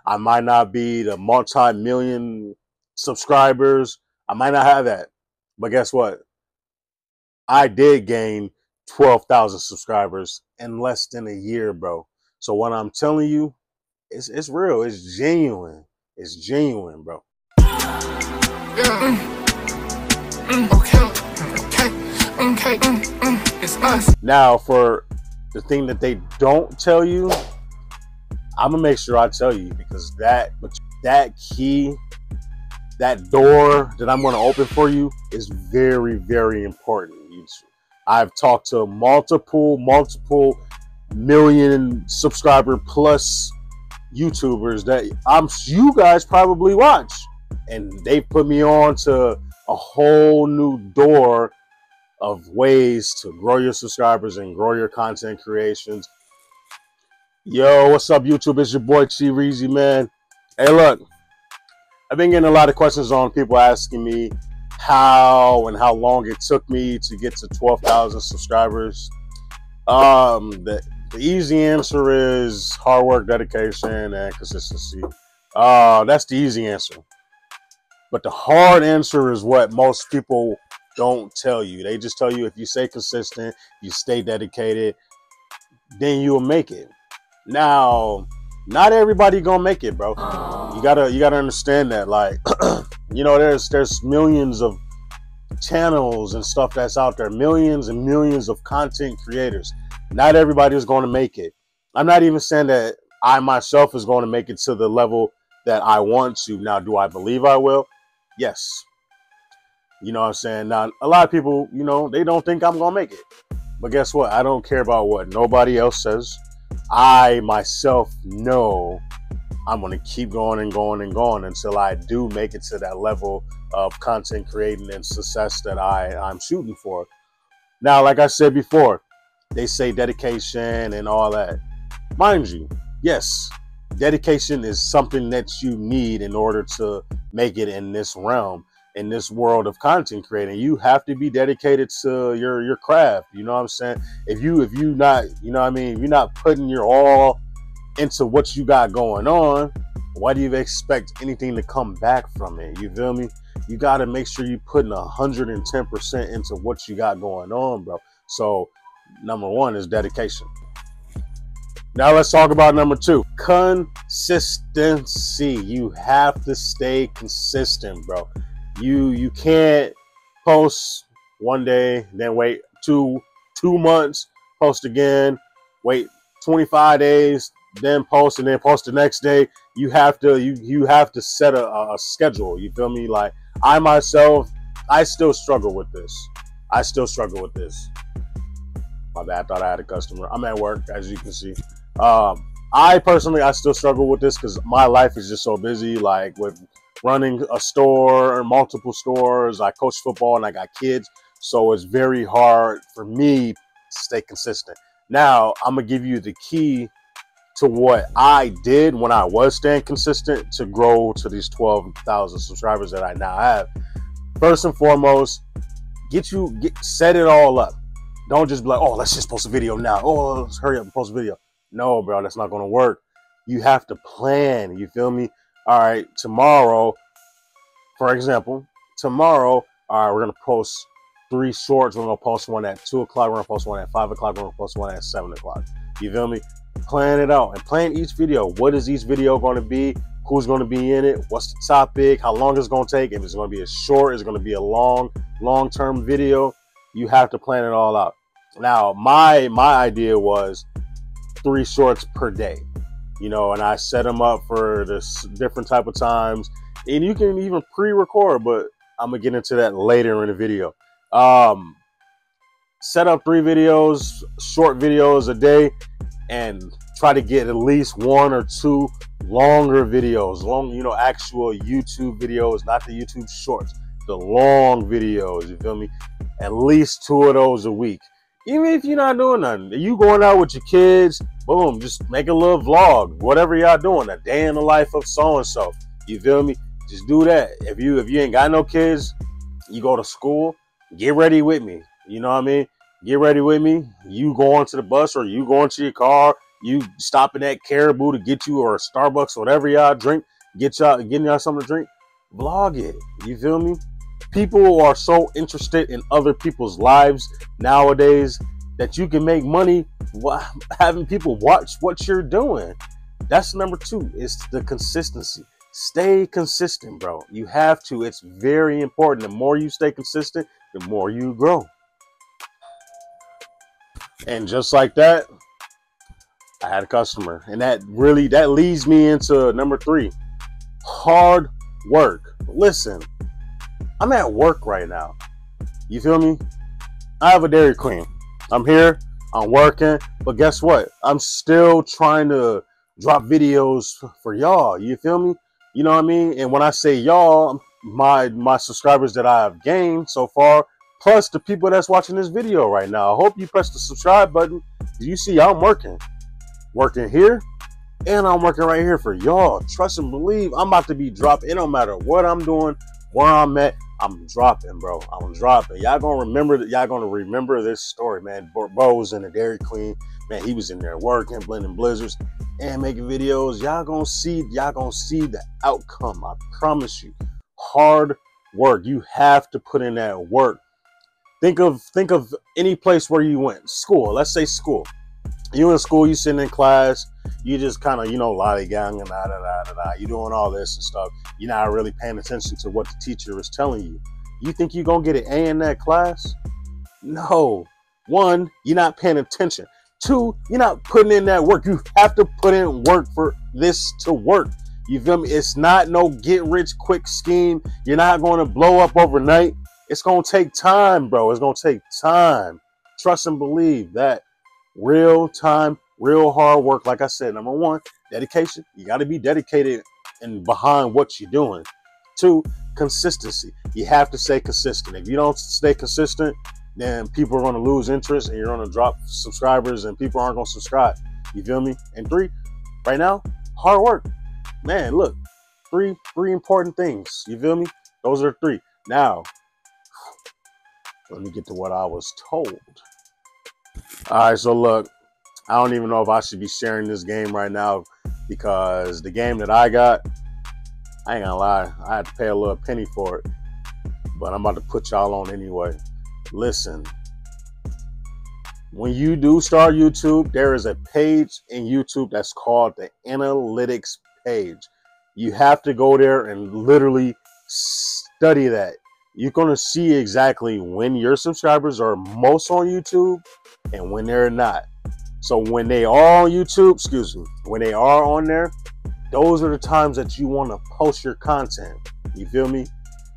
I might not be the multi-million subscribers. I might not have that. But guess what? I did gain 12,000 subscribers in less than a year, bro. So what I'm telling you, it's real. It's genuine. It's genuine, bro. Yeah. Okay. It's us. Now, for the thing that they don't tell you, I'm gonna make sure I tell you, because that key, that door that I'm gonna open for you is very, very important. I've talked to multiple million subscriber plus YouTubers that you guys probably watch, and they put me on to a whole new door of ways to grow your subscribers and grow your content creations. Yo, what's up, YouTube? It's your boy Chi Reezy, man. Hey, look, I've been getting a lot of questions on people asking me how and how long it took me to get to 12,000 subscribers. The easy answer is hard work, dedication, and consistency. That's the easy answer. But the hard answer is what most people don't tell you. They just tell you if you stay consistent, you stay dedicated, then you'll make it. Now, not everybody gonna make it, bro. You gotta understand that. Like, you know, there's millions of channels and stuff that's out there, millions and millions of content creators. Not everybody is going to make it. I'm not even saying that I myself is going to make it to the level that I want to. Now, do I believe I will? Yes. You know what I'm saying? Now, a lot of people, you know, they don't think I'm going to make it. But guess what? I don't care about what nobody else says. I myself know I'm going to keep going and going and going until I do make it to that level of content creating and success that I'm shooting for. Now, like I said before, they say dedication and all that. Mind you, yes, dedication is something that you need in order to make it in this realm, in this world of content creating. You have to be dedicated to your craft. You know what I'm saying? If you not, you know what I mean, if you're not putting your all into what you got going on, why do you expect anything to come back from it? You feel me? You got to make sure you're putting 110% into what you got going on, bro. So number one is dedication. Now let's talk about number two, consistency. You have to stay consistent, bro. You can't post one day, then wait two months, post again, wait 25 days, then post, and then post the next day. You have to set a schedule. You feel me? Like, I myself, I still struggle with this. My bad, I thought I had a customer. I'm at work, as you can see. I personally still struggle with this because my life is just so busy, like with running a store or multiple stores. I coach football and I got kids. So it's very hard for me to stay consistent. Now, I'm going to give you the key to what I did when I was staying consistent to grow to these 12,000 subscribers that I now have. First and foremost, set it all up. Don't just be like, oh, let's just post a video now. Oh, let's hurry up and post a video. No, bro, that's not going to work. You have to plan. You feel me? All right, tomorrow, for example, all right, we're going to post 3 shorts. We're going to post one at 2 o'clock. We're going to post one at 5 o'clock. We're going to post one at 7 o'clock. You feel me? Plan it out and plan each video. What is each video going to be? Who's going to be in it? What's the topic? How long it's going to take? If it's going to be a short, it's going to be a long-term video. You have to plan it all out. Now, my idea was 3 shorts per day, you know, and I set them up for this different type of times, and you can even pre-record, but I'm gonna get into that later in the video. Set up 3 videos, short videos a day, and try to get at least 1 or 2 longer videos, actual YouTube videos, not the YouTube shorts, the long videos. You feel me? At least 2 of those a week. Even if you're not doing nothing, you going out with your kids, boom, just make a little vlog, whatever y'all doing, a day in the life of so-and-so. You feel me? Just do that. If you ain't got no kids, you go to school, get ready with me. You know what I mean? Get ready with me. You go onto the bus or you go into your car, You stopping at Caribou to get you, or Starbucks, or whatever y'all drink, getting y'all something to drink. Vlog it. You feel me? People are so interested in other people's lives nowadays that you can make money having people watch what you're doing. That's number 2. It's the consistency. Stay consistent, bro. You have to. It's very important. The more you stay consistent, the more you grow. And just like that, I had a customer. And that leads me into number 3. Hard work. Listen, I'm at work right now. You feel me? I have a Dairy Queen. I'm here. I'm working. But guess what? I'm still trying to drop videos for y'all. You feel me? You know what I mean? And when I say y'all, my subscribers that I have gained so far, plus the people that's watching this video right now. I hope you press the subscribe button. You see, I'm working here, and I'm working right here for y'all. Trust and believe. I'm about to be dropping. It don't matter what I'm doing, where I'm at. I'm dropping, bro. I'm dropping. Y'all gonna remember this story, man. Bo was in the Dairy Queen. Man, he was in there working, blending blizzards, and making videos. Y'all gonna see the outcome. I promise you. Hard work. You have to put in that work. Think of any place where you went. School. Let's say school. You in school, you sitting in class, you just kind of, lollygagging and you doing all this and stuff. You're not really paying attention to what the teacher is telling you. You think you're going to get an A in that class? No. 1, you're not paying attention. 2, you're not putting in that work. You have to put in work for this to work. You feel me? It's not no get rich quick scheme. You're not going to blow up overnight. It's going to take time, bro. It's going to take time. Trust and believe that. Real time, real hard work. Like I said, number 1, dedication. You got to be dedicated and behind what you're doing. 2, consistency. You have to stay consistent. If you don't stay consistent, then people are going to lose interest and you're going to drop subscribers and people aren't going to subscribe. You feel me? And 3, right now, hard work. Man, look, three important things. You feel me? Those are 3. Now, let me get to what I was told. All right, so look, I don't even know if I should be sharing this game right now because the game that I got, I ain't gonna lie, I had to pay a little penny for it, but I'm about to put y'all on anyway. Listen, when you do start YouTube, there is a page in YouTube that's called the analytics page. You have to go there and literally study that. You're going to see exactly when your subscribers are most on YouTube and when they're not. So when they are on YouTube, when they are on there, those are the times that you want to post your content. You feel me?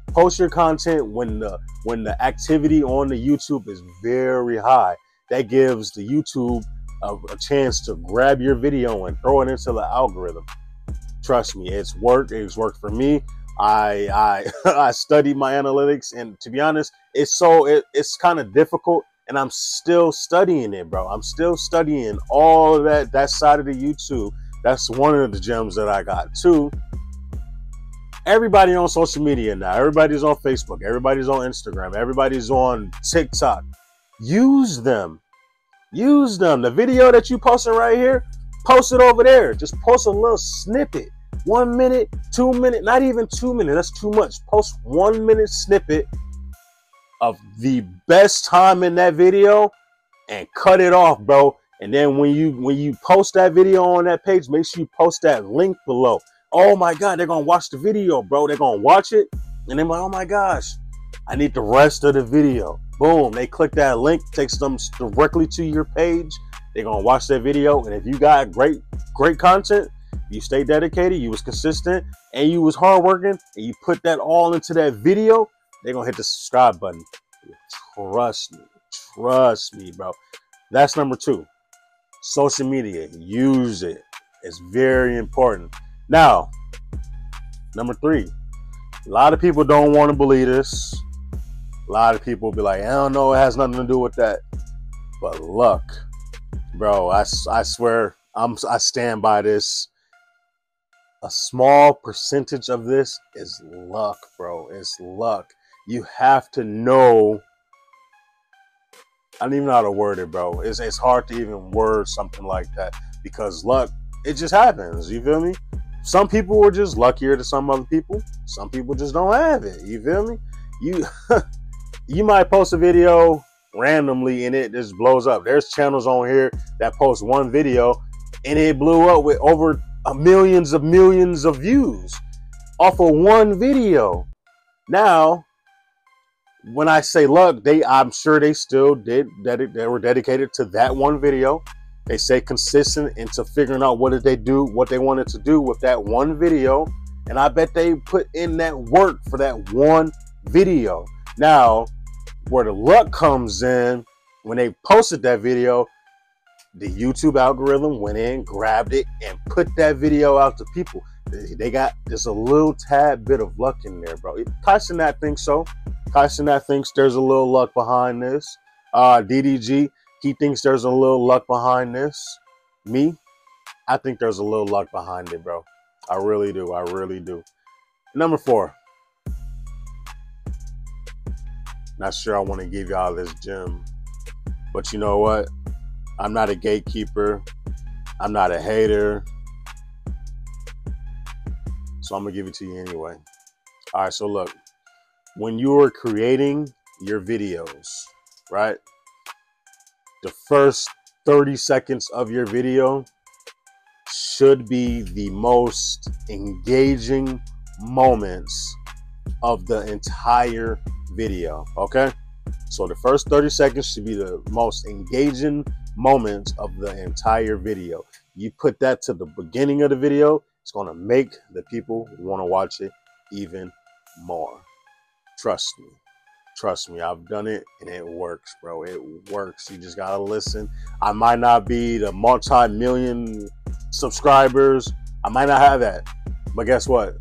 Post your content when the activity on the YouTube is very high. That gives the YouTube a chance to grab your video and throw it into the algorithm. Trust me, it's worked. It's worked for me. I studied my analytics, and to be honest, it's kind of difficult, and I'm still studying it, bro. I'm still studying all of that side of the YouTube. That's one of the gems that I got. 2, everybody on social media now. Everybody's on Facebook. Everybody's on Instagram. Everybody's on TikTok. Use them. Use them. The video that you posted right here, post it over there. Just post a little snippet. 1 minute, 2 minutes, not even 2 minutes. That's too much. Post 1 minute snippet of the best time in that video and cut it off, bro. And then when you post that video on that page, make sure you post that link below. Oh my God, they're gonna watch the video, bro. They're gonna watch it, and they're like, oh my gosh, I need the rest of the video. Boom, they click that link, takes them directly to your page. They're gonna watch that video, and if you got great content, you stay dedicated, you was consistent, and you was hardworking, and you put that all into that video, they're gonna hit the subscribe button. Trust me, bro. That's number 2. Social media, use it. It's very important. Now, number 3, a lot of people don't want to believe this. A lot of people be like, I don't know, it has nothing to do with that. But luck, bro, I swear, I stand by this. A small percentage of this is luck, bro. It's luck. You have to know. I don't even know how to word it, bro. It's hard to even word something like that. because luck, it just happens. You feel me? Some people were just luckier than some other people. Some people just don't have it. You feel me? You might post a video randomly and it just blows up. There's channels on here that post one video and it blew up with over millions of views off of one video. Now, when I say luck, I'm sure they still they were dedicated to that one video. They stay consistent into figuring out what they wanted to do with that one video. And I bet they put in that work for that one video. Now, where the luck comes in, when they posted that video, the YouTube algorithm went in, grabbed it, and put that video out to people. There's a little tad bit of luck in there, bro. Tyson Nat thinks so. Tyson Nat thinks there's a little luck behind this. DDG, he thinks there's a little luck behind this. Me, I think there's a little luck behind it, bro. I really do. I really do. Number 4. Not sure I want to give y'all this gem, but you know what? I'm not a gatekeeper. I'm not a hater. So I'm going to give it to you anyway. All right, so look. When you are creating your videos, right? The first 30 seconds of your video should be the most engaging moments of the entire video, okay? So the first 30 seconds should be the most engaging moments of the entire video. You put that to the beginning of the video, it's going to make the people want to watch it even more. Trust me. Trust me, I've done it and it works, bro. It works. You just got to listen. I might not be the multi-million subscribers. I might not have that. But guess what?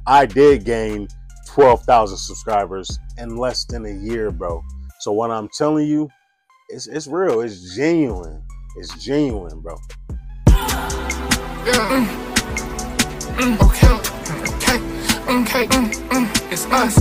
I did gain 12,000 subscribers in less than a year, bro. So what I'm telling you, it's real. It's genuine. It's genuine, bro. Yeah. Okay. It's us.